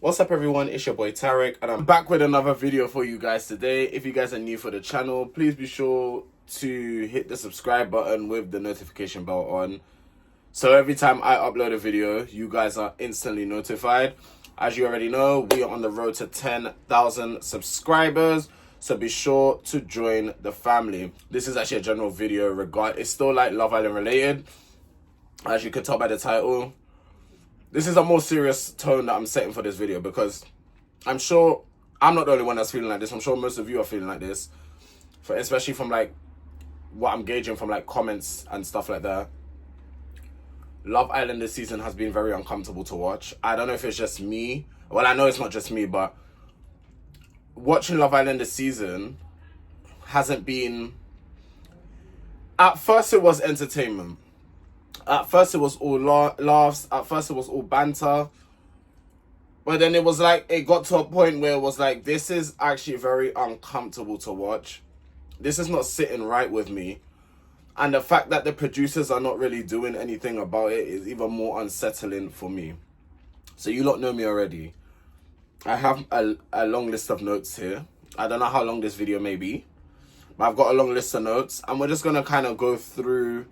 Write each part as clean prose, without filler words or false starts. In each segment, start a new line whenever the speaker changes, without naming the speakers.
What's up everyone, it's your boy Tarek and I'm back with another video for you guys today. If you guys are new for the channel, please be sure to hit the subscribe button with the notification bell on. So every time I upload a video, you guys are instantly notified. As you already know, we are on the road to 10,000 subscribers. So be sure to join the family. This is actually a general video it's still like Love Island related. As you can tell by the title. This is a more serious tone that I'm setting for this video because I'm sure I'm not the only one that's feeling like this. I'm sure most of you are feeling like this. Especially from like what I'm gauging from like comments and stuff like that. Love Island this season has been very uncomfortable to watch. I don't know if it's just me. Well, I know it's not just me, but watching Love Island this season hasn't been... At first it was entertainment. At first it was all laughs. At first it was all banter. But then it was like, it got to a point where it was like, this is actually very uncomfortable to watch. This is not sitting right with me. And the fact that the producers are not really doing anything about it is even more unsettling for me. So you lot know me already. I have a long list of notes here. I don't know how long this video may be, but I've got a long list of notes. And we're just going to kind of go through,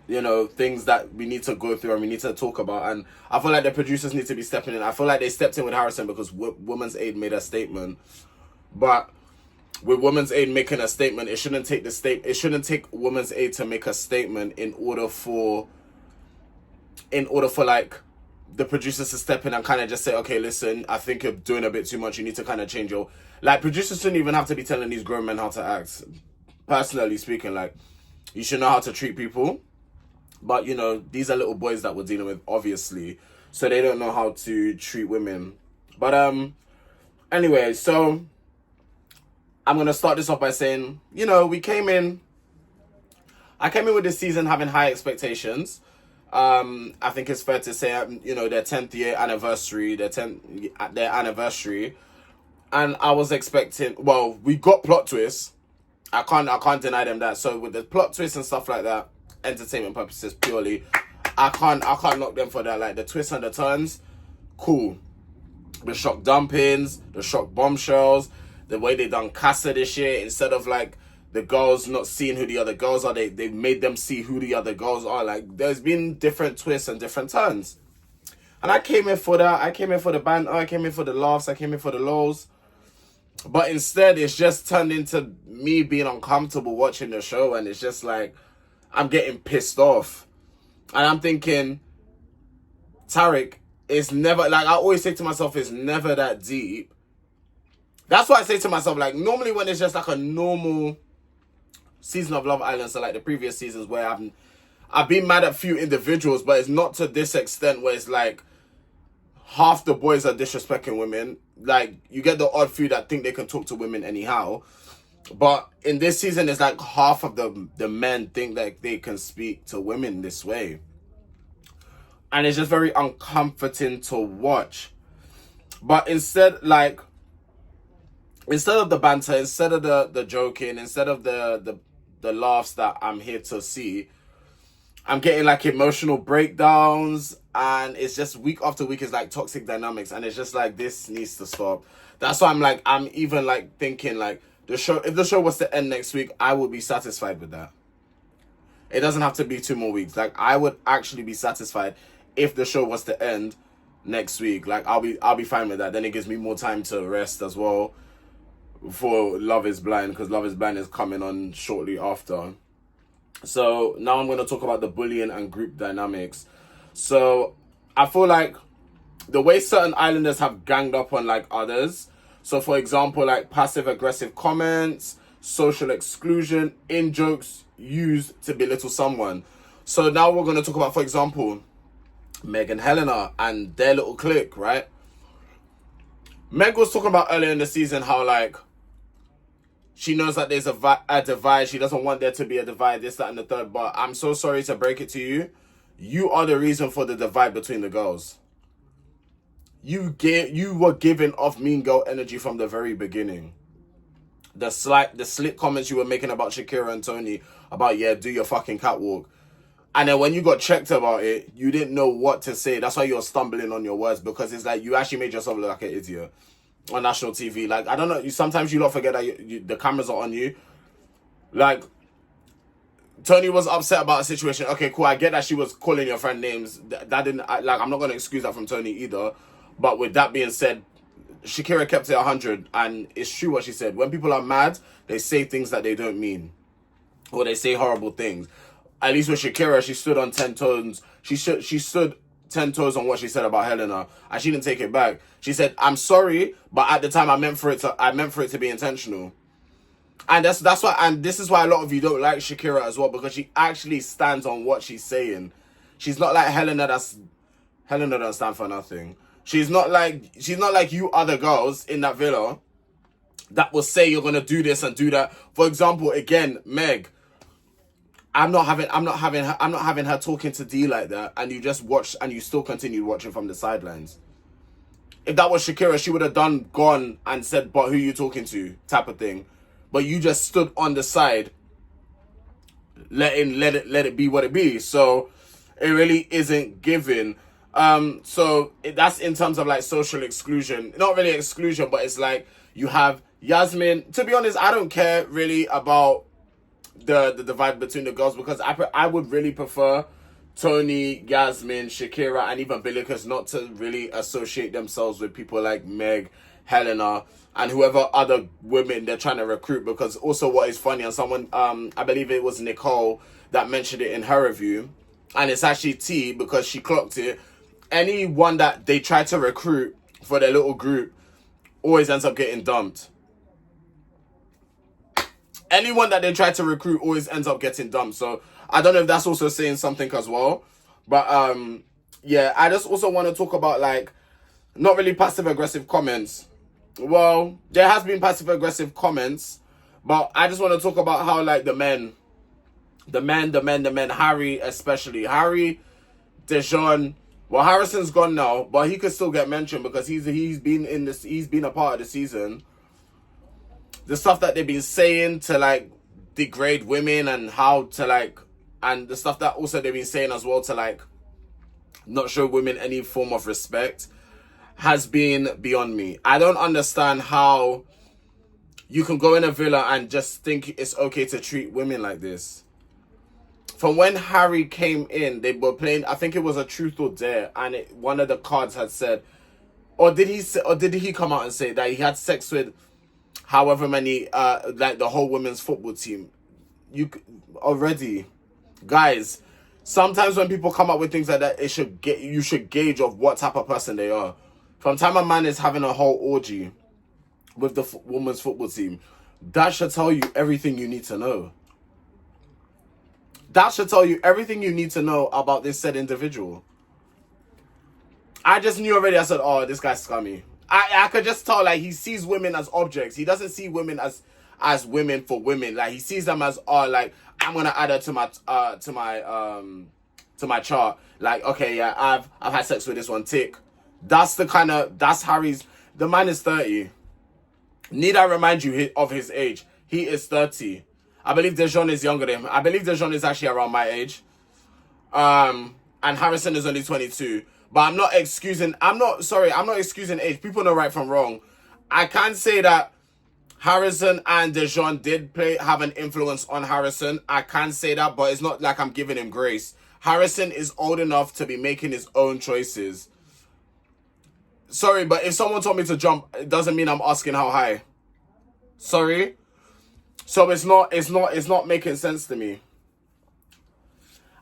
you know, things that we need to go through and we need to talk about. And I feel like the producers need to be stepping in. I feel like they stepped in with Harrison because Women's Aid made a statement. But with Women's Aid making a statement, it shouldn't take Women's Aid to make a statement in order for like the producers to step in and kind of just say, okay, listen, I think you're doing a bit too much. You need to kind of change your... Like, producers shouldn't even have to be telling these grown men how to act. Personally speaking, like, you should know how to treat people. But, you know, these are little boys that we're dealing with, obviously. So they don't know how to treat women. But, anyway, so I'm going to start this off by saying, you know, I came in with this season having high expectations. I think it's fair to say, you know, their 10th year anniversary, their anniversary. And I was expecting, well, we got plot twists. I can't deny them that. So with the plot twists and stuff like that, entertainment purposes purely, I can't knock them for that. Like the twists and the turns, cool. The shock dumpings, the shock bombshells, the way they done Casa this year, instead of like the girls not seeing who the other girls are, they made them see who the other girls are. Like there's been different twists and different turns. And I came in for that. I came in for the banter, I came in for the laughs, I came in for the lows. But instead it's just turned into me being uncomfortable watching the show, and it's just like I'm getting pissed off. And I'm thinking, Tarek, it's never, like I always say to myself, it's never that deep. That's what I say to myself. Like normally when it's just like a normal season of Love Island, so like the previous seasons where I've been mad at few individuals, but it's not to this extent where it's like half the boys are disrespecting women. Like you get the odd few that think they can talk to women anyhow. But in this season, it's like half of the men think that they can speak to women this way. And it's just very uncomforting to watch. But instead of the banter, instead of the joking, instead of the laughs that I'm here to see, I'm getting like emotional breakdowns. And it's just week after week is like toxic dynamics. And it's just like, this needs to stop. That's why I'm even like thinking like, if the show was to end next week, I would be satisfied with that. It doesn't have to be 2 more weeks. Like I would actually be satisfied if the show was to end next week. Like I'll be fine with that. Then it gives me more time to rest as well for Love is Blind, because Love is Blind is coming on shortly after. So now I'm going to talk about the bullying and group dynamics. So I feel like the way certain islanders have ganged up on like others. So, for example, like passive-aggressive comments, social exclusion, in-jokes used to belittle someone. So now we're going to talk about, for example, Meg and Helena and their little clique, right? Meg was talking about earlier in the season how, like, she knows that there's a divide. She doesn't want there to be a divide, this, that, and the third. But I'm so sorry to break it to you. You are the reason for the divide between the girls. You were giving off mean girl energy from the very beginning. The slick comments you were making about Shakira and Tony about, yeah, do your fucking catwalk. And then when you got checked about it, you didn't know what to say. That's why you're stumbling on your words, because it's like you actually made yourself look like an idiot on national TV. Like, I don't know, sometimes you don't forget that the cameras are on you. Like, Tony was upset about a situation. Okay, cool, I get that she was calling your friend names. That didn't, like, I'm not going to excuse that from Tony either. But with that being said, Shakira kept it 100, and it's true what she said. When people are mad, they say things that they don't mean. Or they say horrible things. At least with Shakira, she stood on 10 toes. She stood 10 toes on what she said about Helena, and she didn't take it back. She said, "I'm sorry, but at the time I meant for it to be intentional." And that's why, and this is why a lot of you don't like Shakira as well, because she actually stands on what she's saying. She's not like Helena doesn't stand for nothing. She's not like you other girls in that villa that will say you're gonna do this and do that. For example, again, Meg. I'm not having her talking to D like that, and you just watch and you still continue watching from the sidelines. If that was Shakira, she would have gone and said, "But who you talking to?" type of thing. But you just stood on the side, let it be what it be. So it really isn't given. So that's in terms of like social exclusion. Not really exclusion, but it's like you have Yasmin. To be honest, I don't care really about the divide between the girls, because I would really prefer Tony, Yasmin, Shakira, and even Billikus not to really associate themselves with people like Meg, Helena, and whoever other women they're trying to recruit. Because also what is funny, and someone, I believe it was Nicole that mentioned it in her review, and it's actually T, because she clocked it. Anyone that they try to recruit for their little group always ends up getting dumped. Anyone that they try to recruit always ends up getting dumped. So I don't know if that's also saying something as well. But yeah, I just also want to talk about like not really passive aggressive comments. Well, there has been passive aggressive comments, but I just want to talk about how like the men, Harry especially, Harry, Dejon. Well, Harrison's gone now, but he could still get mentioned because he's been a part of the season. The stuff that they've been saying to like degrade women, and how to like, and the stuff that also they've been saying as well to like not show women any form of respect, has been beyond me. I don't understand how you can go in a villa and just think it's okay to treat women like this. From when Harry came in, they were playing, I think it was a truth or dare, and one of the cards had said, or did he come out and say that he had sex with however many, like the whole women's football team? You already, guys, sometimes when people come up with things like that, you should gauge of what type of person they are. From time a man is having a whole orgy with the women's football team, that should tell you everything you need to know. That should tell you everything you need to know about this said individual. I just knew already. I said, oh, this guy's scummy. I could just tell, like, he sees women as objects. He doesn't see women as women for women. Like, he sees them as, like, I'm gonna add her to my chart. Like, okay, yeah, I've had sex with this one, tick. That's Harry's. The man is 30. Need I remind you of his age? He is 30. I believe Dejon is younger than him. I believe Dejon is actually around my age. And Harrison is only 22. But I'm not excusing age. People know right from wrong. I can say that Harrison and Dejon did have an influence on Harrison. I can say that, but it's not like I'm giving him grace. Harrison is old enough to be making his own choices. Sorry, but if someone told me to jump, it doesn't mean I'm asking how high. Sorry. So it's not making sense to me.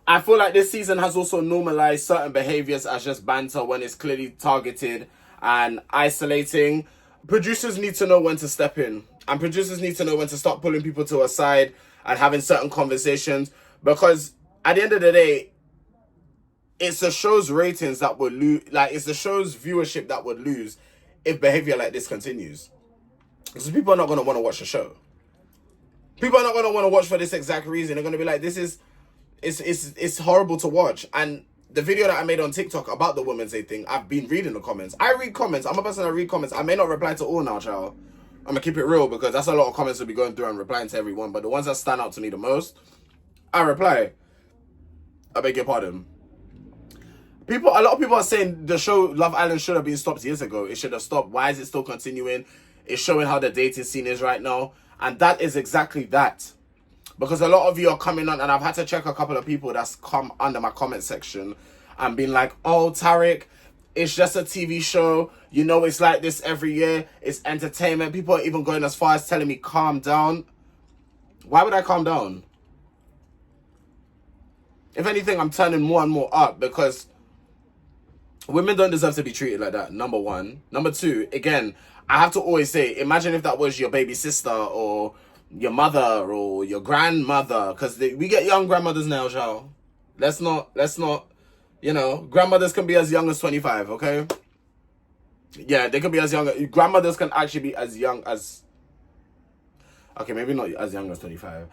I feel like this season has also normalized certain behaviors as just banter when it's clearly targeted and isolating. Producers need to know when to step in, and producers need to know when to start pulling people to a side and having certain conversations, because at the end of the day, it's the show's ratings that would lose. Like, it's the show's viewership that would lose if behavior like this continues. Because people are not going to want to watch the show. People are not going to want to watch for this exact reason. They're going to be like, it's horrible to watch. And the video that I made on TikTok about the Women's Day thing, I've been reading the comments. I read comments. I'm a person that read comments. I may not reply to all now, child. I'm going to keep it real, because that's a lot of comments to be going through and replying to everyone. But the ones that stand out to me the most, I reply. I beg your pardon. A lot of people are saying the show Love Island should have been stopped years ago. It should have stopped. Why is it still continuing? It's showing how the dating scene is right now. And that is exactly that. Because a lot of you are coming on, and I've had to check a couple of people that's come under my comment section and been like, oh, Tariq, it's just a TV show. You know, it's like this every year. It's entertainment. People are even going as far as telling me, calm down. Why would I calm down? If anything, I'm turning more and more up, because women don't deserve to be treated like that, number one. Number two, again, I have to always say, imagine if that was your baby sister or your mother or your grandmother, because we get young grandmothers now, y'all. Let's not, you know, grandmothers can be as young as 25, okay? Yeah, they can be as young. Grandmothers can actually be as young as, okay, maybe not as young as 25.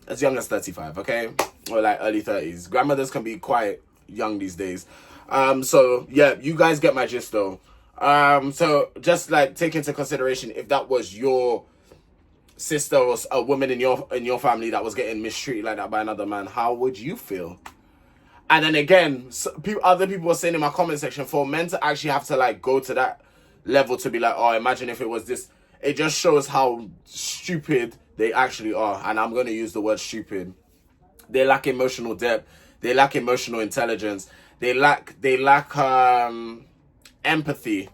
As young as 35, okay? Or like early 30s. Grandmothers can be quite young these days. So yeah, you guys get my gist though. So just like take into consideration, if that was your sister or a woman in your family that was getting mistreated like that by another man, how would you feel? And then again, other people were saying in my comment section, for men to actually have to like go to that level to be like, oh, imagine if it was this. It just shows how stupid they actually are. And I'm going to use the word stupid. They lack emotional depth. They lack emotional intelligence. They lack empathy.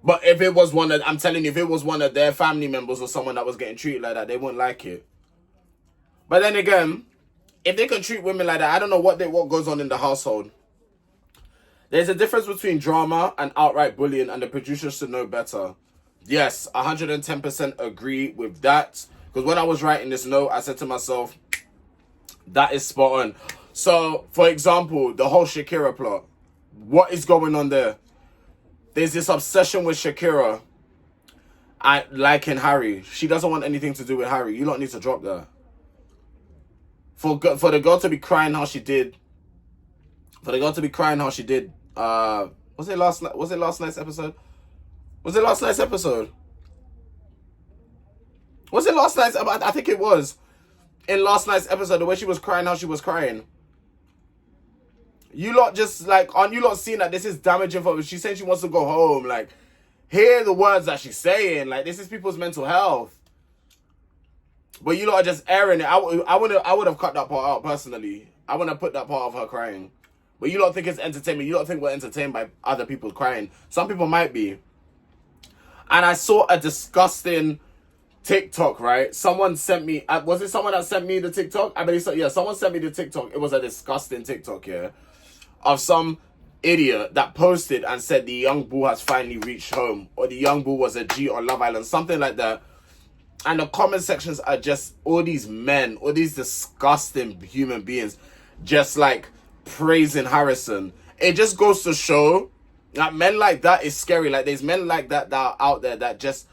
But if it was I'm telling you, if it was one of their family members or someone that was getting treated like that, they wouldn't like it. But then again, if they can treat women like that, I don't know what goes on in the household. There's a difference between drama and outright bullying, and the producers should know better. Yes, 110% agree with that. Because when I was writing this note, I said to myself, that is spot on. So, for example, the whole Shakira plot. What is going on there? There's this obsession with Shakira liking Harry. She doesn't want anything to do with Harry. You don't need to drop that. For the girl to be crying how she did. Was it last night's episode? I think it was. In last night's episode, the way she was crying, how she was crying. You lot just like, aren't you lot seeing that this is damaging for her? She's saying she wants to go home. Like, hear the words that she's saying. Like, this is people's mental health. But you lot are just airing it. I would have cut that part out personally. I wouldn't have put that part of her crying. But you lot think it's entertainment. You lot think we're entertained by other people crying. Some people might be. And I saw a disgusting TikTok, right? Someone sent me, was it someone that sent me the TikTok? I believe so. Yeah, someone sent me the TikTok. It was a disgusting TikTok, yeah, of some idiot that posted and said the young bull has finally reached home, or the young bull was a G on Love Island, something like that. And the comment sections are just all these men, all these disgusting human beings, just like praising Harrison. It just goes to show that men like that is scary. Like, there's men like that are out there that just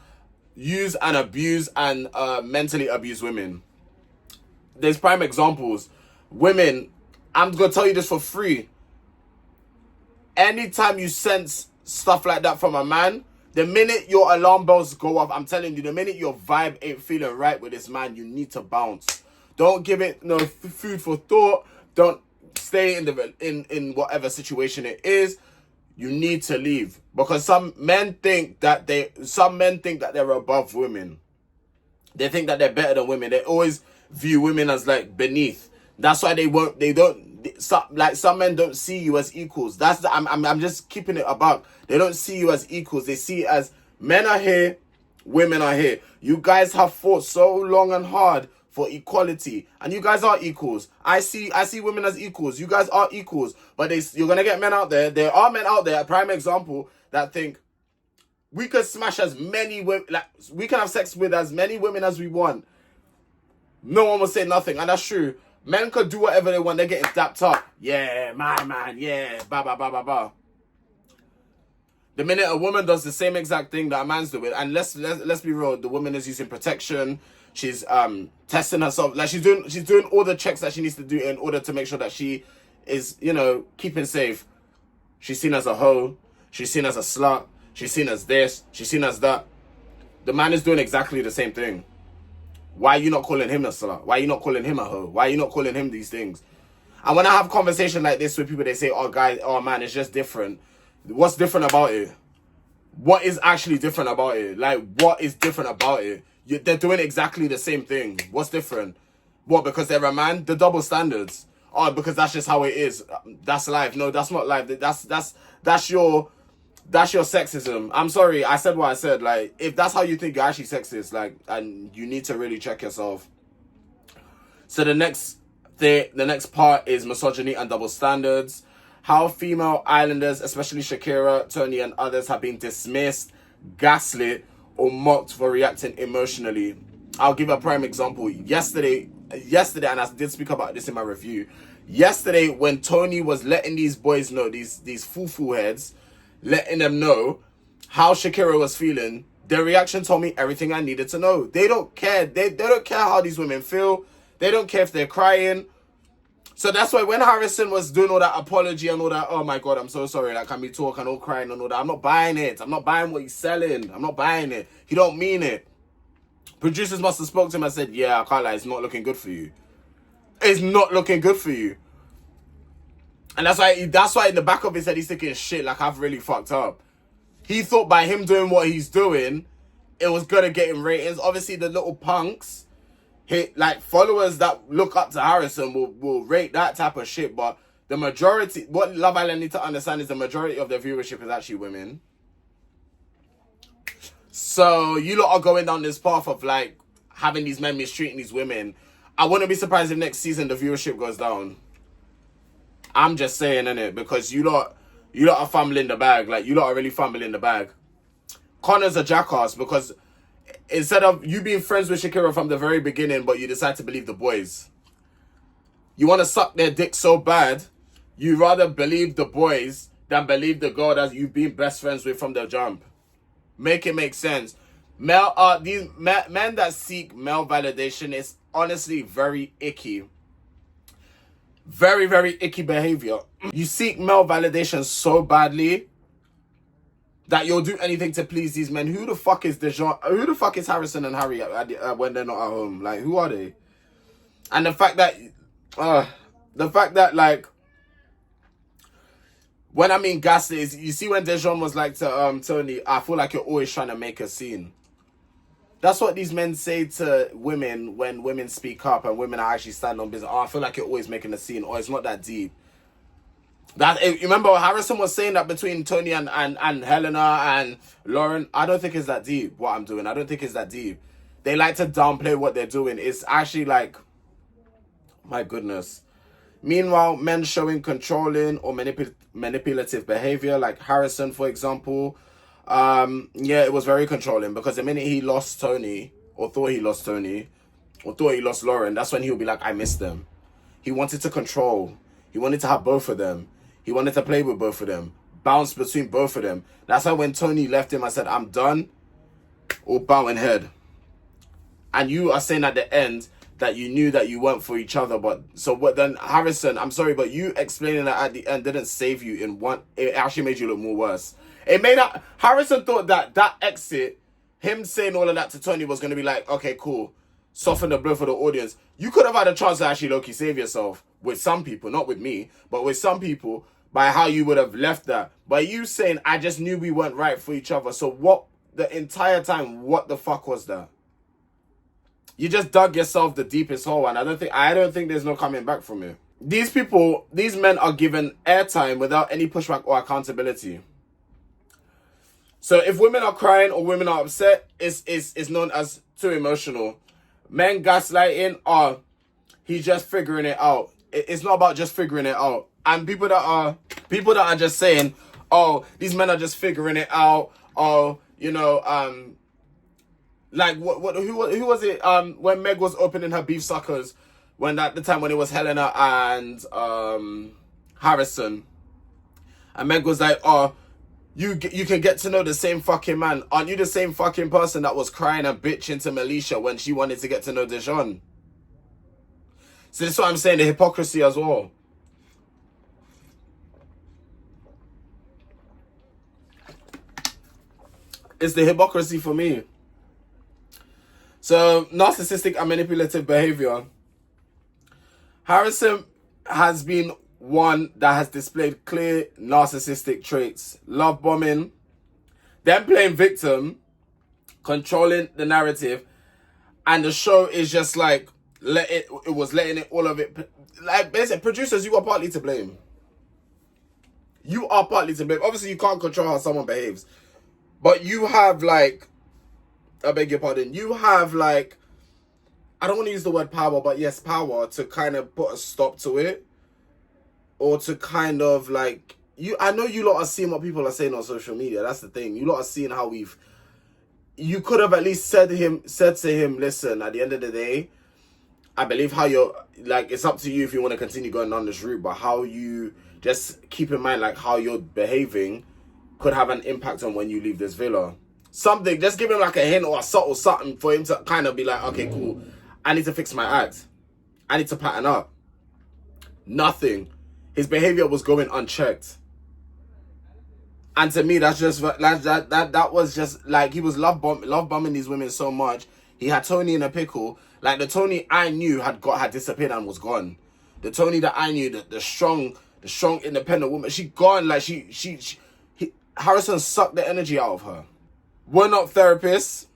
use and abuse and mentally abuse women. There's prime examples. Women, I'm going to tell you this for free. Anytime you sense stuff like that from a man, the minute your alarm bells go off, I'm telling you, the minute your vibe ain't feeling right with this man, you need to bounce. Don't give it no food for thought. Don't stay in whatever situation it is. You need to leave, because some men think that they're above women. They think that they're better than women. They always view women as like beneath. That's why some men don't see you as equals. I'm just keeping it about. They don't see you as equals. They see it as men are here, women are here. You guys have fought so long and hard for equality, and you guys are equals. I see women as equals. You guys are equals, but you're gonna get men out there. There are men out there, a prime example, that think we could smash as many women, like we can have sex with as many women as we want. No one will say nothing, and that's true. Men could do whatever they want. They're getting dapped up. Yeah, my man. Yeah, ba ba ba ba ba. The minute a woman does the same exact thing that a man's doing, and let's be real, the woman is using protection. She's testing herself. Like, she's doing all the checks that she needs to do in order to make sure that she is, keeping safe. She's seen as a hoe. She's seen as a slut. She's seen as this. She's seen as that. The man is doing exactly the same thing. Why are you not calling him a slut? Why are you not calling him a hoe? Why are you not calling him these things? And when I have conversation like this with people, they say, oh, guys, oh, man, it's just different. What's different about it? What is actually different about it? Like, what is different about it? They're doing exactly the same thing. What's different? What, because they're a man? The double standards. Oh, because that's just how it is. That's life. No, that's not life. That's your sexism. I'm sorry, I said what I said. Like, if that's how you think you're actually sexist, like, and you need to really check yourself. So the next part is misogyny and double standards. How female islanders, especially Shakira, Tony, and others, have been dismissed, gaslit, or mocked for reacting emotionally. I'll give a prime example. Yesterday, and I did speak about this in my review. Yesterday, when Tony was letting these boys know, these foo-foo heads, letting them know how Shakira was feeling, their reaction told me everything I needed to know. They don't care. They don't care how these women feel. They don't care if they're crying. So that's why when Harrison was doing all that apology and all that, oh my God, I'm so sorry, like, can we talk and all crying and all that, I'm not buying it. I'm not buying what he's selling. I'm not buying it. He don't mean it. Producers must have spoke to him and said, yeah, I can't lie, it's not looking good for you. It's not looking good for you. And that's why in the back of his head, he's thinking, shit, like, I've really fucked up. He thought by him doing what he's doing, it was going to get him ratings. Obviously, the little punks, like, followers that look up to Harrison will rate that type of shit. But the majority, what Love Island need to understand is the majority of their viewership is actually women. So you lot are going down this path of, like, having these men mistreating these women. I wouldn't be surprised if next season the viewership goes down. I'm just saying, innit? Because you lot are fumbling the bag. Like, you lot are really fumbling the bag. Connor's a jackass because instead of you being friends with Shakira from the very beginning, but you decide to believe the boys. You want to suck their dick so bad, you rather believe the boys than believe the girl that you've been best friends with from the jump. Make it make sense. These men that seek male validation is honestly very icky. Very, very icky behavior. You seek male validation so badly that you'll do anything to please these men. Who the fuck is Dejan? Who the fuck is Harrison and Harry when they're not at home? Like, who are they? And the fact that, like, when I mean gaslit is, you see when Dejan was like to Tony, I feel like you're always trying to make a scene. That's what these men say to women when women speak up and women are actually standing on business. Oh, I feel like you're always making a scene. Or it's not that deep. You remember Harrison was saying that between Tony and Helena and Lauren. I don't think it's that deep what I'm doing. I don't think it's that deep. They like to downplay what they're doing. It's actually like, my goodness. Meanwhile, men showing controlling or manipulative behavior, like Harrison, for example. Yeah, it was very controlling because the minute he lost Tony, or thought he lost Tony, or thought he lost Lauren, that's when he would be like, I miss them. He wanted to control. He wanted to have both of them. He wanted to play with both of them. Bounce between both of them. That's why when Tony left him, I said, I'm done. Or bowing head. And you are saying at the end that you knew that you weren't for each other. But so what then, Harrison, I'm sorry, but you explaining that at the end didn't save you in one. It actually made you look more worse. It made up. Harrison thought that exit, him saying all of that to Tony was going to be like, okay, cool. Soften the blow for the audience. You could have had a chance to actually low-key save yourself with some people, not with me, but with some people by how you would have left that. By you saying, I just knew we weren't right for each other. So what, the entire time, what the fuck was that? You just dug yourself the deepest hole, and I don't think there's no coming back from it. These men are given airtime without any pushback or accountability. So if women are crying or women are upset, it's known as too emotional. Men gaslighting, he's just figuring it out. It's not about just figuring it out. And people that are just saying, oh, these men are just figuring it out. Oh, you know, like who was it? When Meg was opening her beef suckers, the time when it was Helena and Harrison, and Meg was like, oh, you can get to know the same fucking man. Aren't you the same fucking person that was crying and bitching to Melisha when she wanted to get to know Dejan? So this is what I'm saying, the hypocrisy as well. It's the hypocrisy for me. So, narcissistic and manipulative behavior. Harrison has been one that has displayed clear narcissistic traits. Love bombing, them playing victim, controlling the narrative, and the show is just like, it was letting it, all of it. Like, basically, producers, you are partly to blame. You are partly to blame. Obviously, you can't control how someone behaves. But you have, like, I beg your pardon, you have, like, I don't want to use the word power, but yes, power to kind of put a stop to it. Or to kind of, like, I know you lot are seeing what people are saying on social media. That's the thing. You lot are seeing how you could have at least said to him, listen, at the end of the day, I believe how you're, like, it's up to you if you want to continue going down this route, but how you, just keep in mind, like, how you're behaving could have an impact on when you leave this villa. Something, just give him, like, a hint or a subtle something for him to kind of be like, okay, cool, I need to fix my act. I need to pattern up. Nothing. His behavior was going unchecked. And to me, that's just, that was just, like, he was love bombing these women so much. He had Tony in a pickle. Like, the Tony I knew had disappeared and was gone. The Tony that I knew, the strong independent woman, she gone. Like, Harrison sucked the energy out of her. We're not therapists,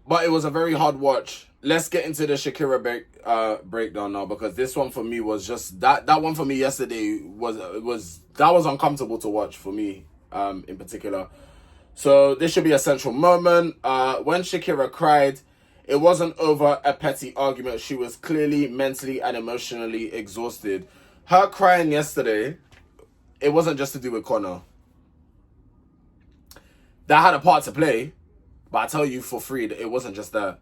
but it was a very hard watch. Let's get into the Shakira breakdown now, because this one for me was just, that one for me yesterday was uncomfortable to watch for me, in particular. So this should be a central moment. When Shakira cried, it wasn't over a petty argument. She was clearly mentally and emotionally exhausted. Her crying yesterday, it wasn't just to do with Connor. That had a part to play, but I tell you for free that it wasn't just that.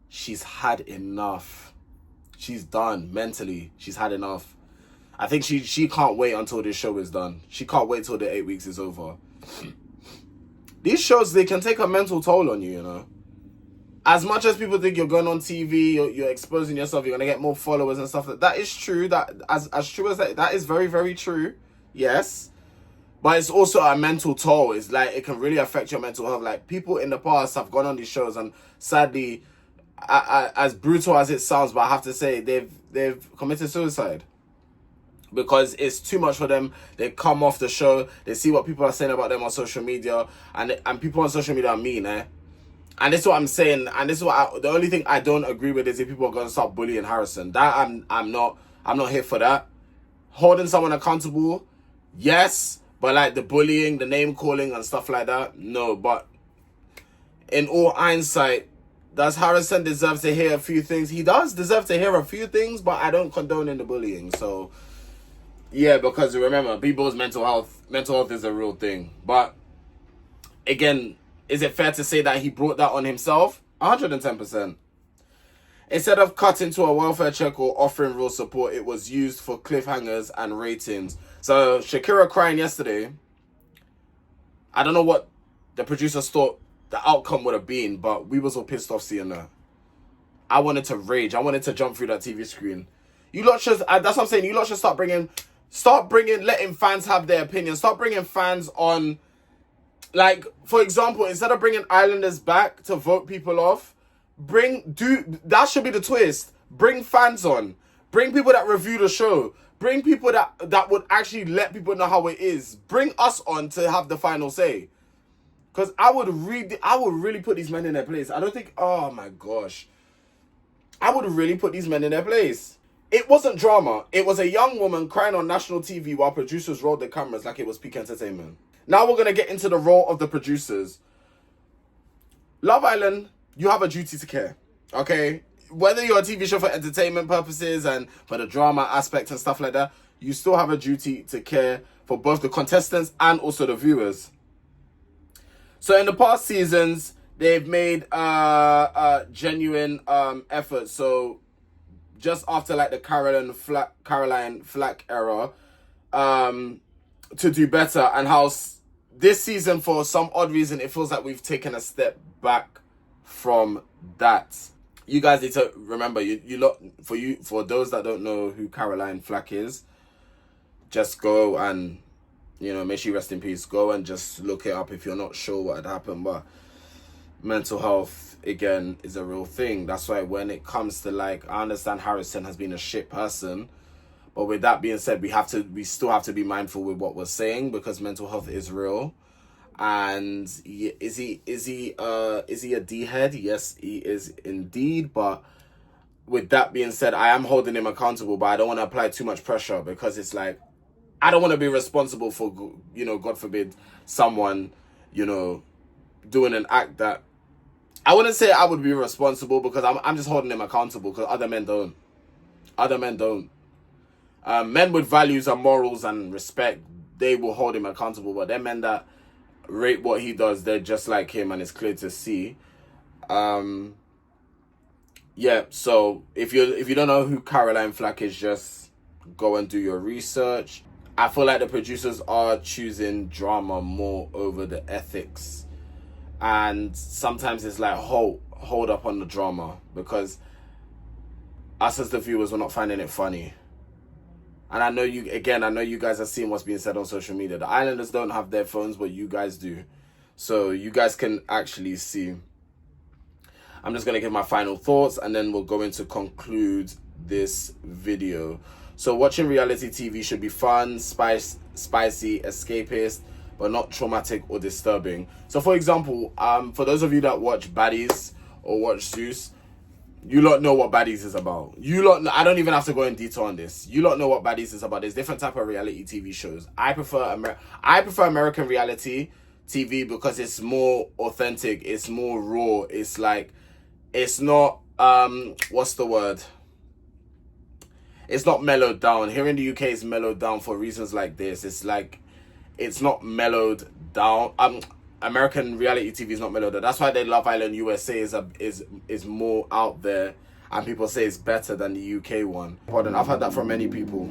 She's had enough. She's done mentally. She's had enough. I think she can't wait until this show is done. She can't wait till the 8 weeks is over. These shows, they can take a mental toll on you, you know. As much as people think you're going on TV, you're exposing yourself, you're going to get more followers and stuff. That is true. That as true as that is very, very true. Yes. But it's also a mental toll. It's like, it can really affect your mental health. Like, people in the past have gone on these shows, and sadly, as brutal as it sounds, but I have to say, they've committed suicide. Because it's too much for them. They come off the show, they see what people are saying about them on social media, and people on social media are mean, And this is what I'm saying, and this is what the only thing I don't agree with is if people are going to start bullying Harrison. That I'm not here for that. Holding someone accountable, yes, but like the bullying, the name calling and stuff like that, no. But in all hindsight, does Harrison deserve to hear a few things? He does deserve to hear a few things, but I don't condone in the bullying. So yeah, because remember, people's mental health is a real thing. But again, is it fair to say that he brought that on himself? 110%. Instead of cutting to a welfare check or offering real support, it was used for cliffhangers and ratings. So Shakira crying yesterday, I don't know what the producers thought the outcome would have been, but we was all pissed off seeing that. I wanted to rage. I wanted to jump through that TV screen. You lot should, that's what I'm saying, you lot should start bringing, letting fans have their opinion. Start bringing fans on. Like, for example, instead of bringing Islanders back to vote people off, that should be the twist. Bring fans on. Bring people that review the show. Bring people that would actually let people know how it is. Bring us on to have the final say. Because I would really put these men in their place. I don't think, oh my gosh. I would really put these men in their place. It wasn't drama. It was a young woman crying on national TV while producers rolled the cameras like it was peak entertainment. Now we're going to get into the role of the producers. Love Island, you have a duty to care, okay? Whether you're a TV show for entertainment purposes and for the drama aspect and stuff like that, you still have a duty to care for both the contestants and also the viewers. So in the past seasons, they've made genuine efforts. So just after like the Caroline Flack era, to do better, and how this season, for some odd reason, it feels like we've taken a step back from that. You guys need to remember, for those that don't know who Caroline Flack is, just go and, may she rest in peace. Go and just look it up if you're not sure what had happened. But mental health, again, is a real thing. That's why when it comes to, like, I understand Harrison has been a shit person, But with that being said, we still have to be mindful with what we're saying, because mental health is real. And is he a D-head? Yes, he is indeed. But with that being said, I am holding him accountable, but I don't want to apply too much pressure, because it's like, I don't want to be responsible for, God forbid, someone, doing an act that I wouldn't say I would be responsible, because I'm just holding him accountable, because other men don't. Men with values and morals and respect, they will hold him accountable. But them men that rate what he does, they're just like him, and it's clear to see. Yeah. So if you don't know who Caroline Flack is, just go and do your research. I feel like the producers are choosing drama more over the ethics, and sometimes it's like hold up on the drama, because us as the viewers, we're not finding it funny. And I know you guys are seeing what's being said on social media. The islanders don't have their phones, but you guys do. So you guys can actually see. I'm just going to give my final thoughts, and then we're going to conclude this video. So watching reality TV should be fun, spicy, escapist, but not traumatic or disturbing. So for example, for those of you that watch Baddies or watch Zeus, you lot know what Baddies is about. I don't even have to go in detail on this. You lot know what Baddies is about. There's different type of reality TV shows. I prefer American reality TV, because it's more authentic. It's more raw. It's like, it's not, what's the word? It's not mellowed down. Here in the UK, it's mellowed down for reasons like this. It's like, it's not mellowed down. American reality TV is not mellowed down. That's why the Love Island USA is more out there, and people say it's better than the UK one. Pardon, I've heard that from many people.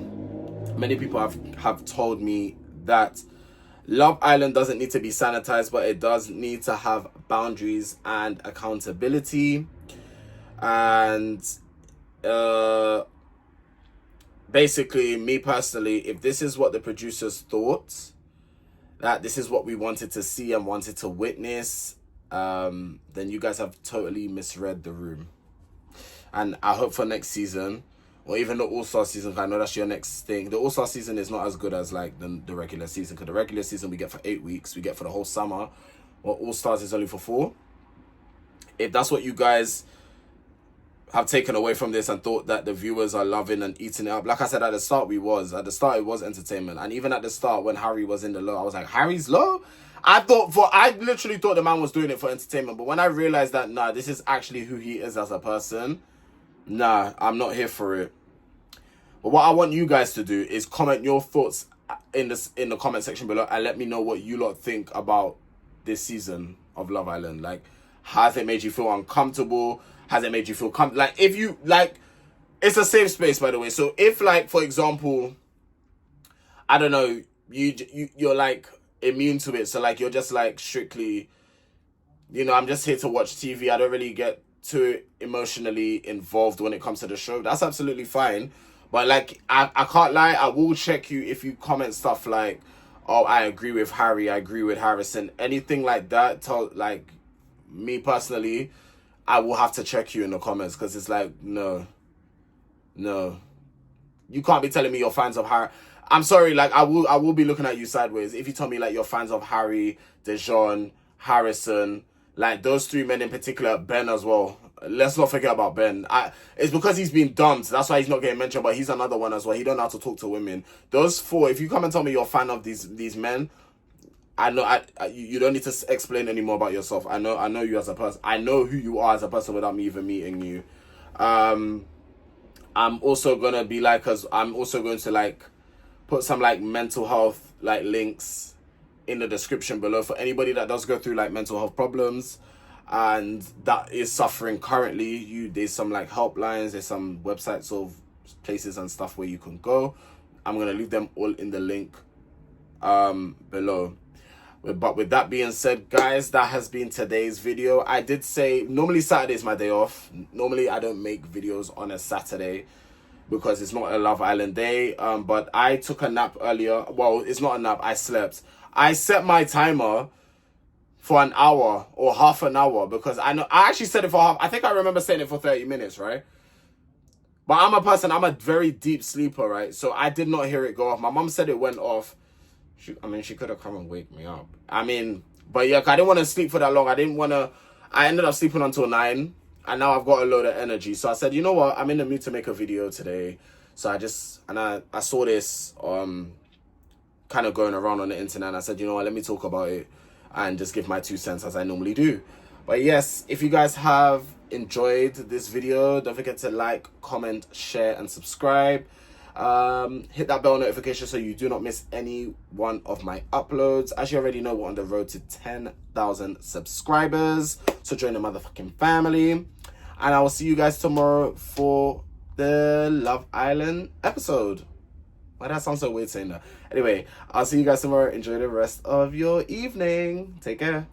Many people have told me that Love Island doesn't need to be sanitized, but it does need to have boundaries and accountability. And basically, me personally, if this is what the producers thought, that this is what we wanted to see and wanted to witness, then you guys have totally misread the room. And I hope for next season, or even the All-Star season, I know that's your next thing. The All-Star season is not as good as like the regular season, because the regular season we get for 8 weeks, we get for the whole summer, while All-Stars is only for 4. If that's what you guys have taken away from this and thought that the viewers are loving and eating it up, like I said at the start, it was entertainment. And even at the start, when Harry was in the low, I was like, Harry's low? I literally thought the man was doing it for entertainment. But when I realized that, nah, this is actually who he is as a person, nah, I'm not here for it. But what I want you guys to do is comment your thoughts in the comment section below, and let me know what you lot think about this season of Love Island. Like, has it made you feel uncomfortable? Has it made you feel like, if you like, it's a safe space, by the way. So if, like, for example, I don't know, you're like immune to it, so like you're just like strictly, I'm just here to watch TV, I don't really get too emotionally involved when it comes to the show, that's absolutely fine. But like, I can't lie, I will check you if you comment stuff like, oh, I agree with Harry, I agree with Harrison, anything like that. Like, me personally, I will have to check you in the comments, because it's like, no. You can't be telling me you're fans of Harry. I'm sorry, like, I will be looking at you sideways if you tell me like you're fans of Harry, Dejon, Harrison, like those 3 men in particular, Ben as well. Let's not forget about Ben. It's because he's been dumped. That's why he's not getting mentioned, but he's another one as well. He don't know how to talk to women. Those 4, if you come and tell me you're a fan of these men, I know you don't need to explain any more about yourself. I know you as a person. I know who you are as a person without me even meeting you. I'm also gonna be like, I'm also going to like put some like mental health like links in the description below for anybody that does go through like mental health problems and that is suffering currently. There's some like helplines, there's some websites of places and stuff where you can go. I'm gonna leave them all in the link below. But with that being said, guys, that has been today's video. I did say, normally Saturday is my day off. Normally I don't make videos on a Saturday because it's not a Love Island day. But I took a nap earlier. Well, it's not a nap, I slept. I set my timer for an hour or half an hour because I actually set it for half. I think I remember setting it for 30 minutes, right? But I'm a person, I'm a very deep sleeper, right? So I did not hear it go off. My mom said it went off. She could have come and wake me up. But yeah, I didn't want to sleep for that long. I ended up sleeping until 9. And now I've got a load of energy. So I said, you know what? I'm in the mood to make a video today. So I saw this kind of going around on the internet. And I said, you know what? Let me talk about it and just give my 2 cents as I normally do. But yes, if you guys have enjoyed this video, don't forget to like, comment, share, and subscribe. Hit that bell notification so you do not miss any one of my uploads. As you already know, we're on the road to 10,000 subscribers, so join the motherfucking family. And I will see you guys tomorrow for the Love Island episode. Why that sounds so weird saying that? Anyway, I'll see you guys tomorrow. Enjoy the rest of your evening. Take care.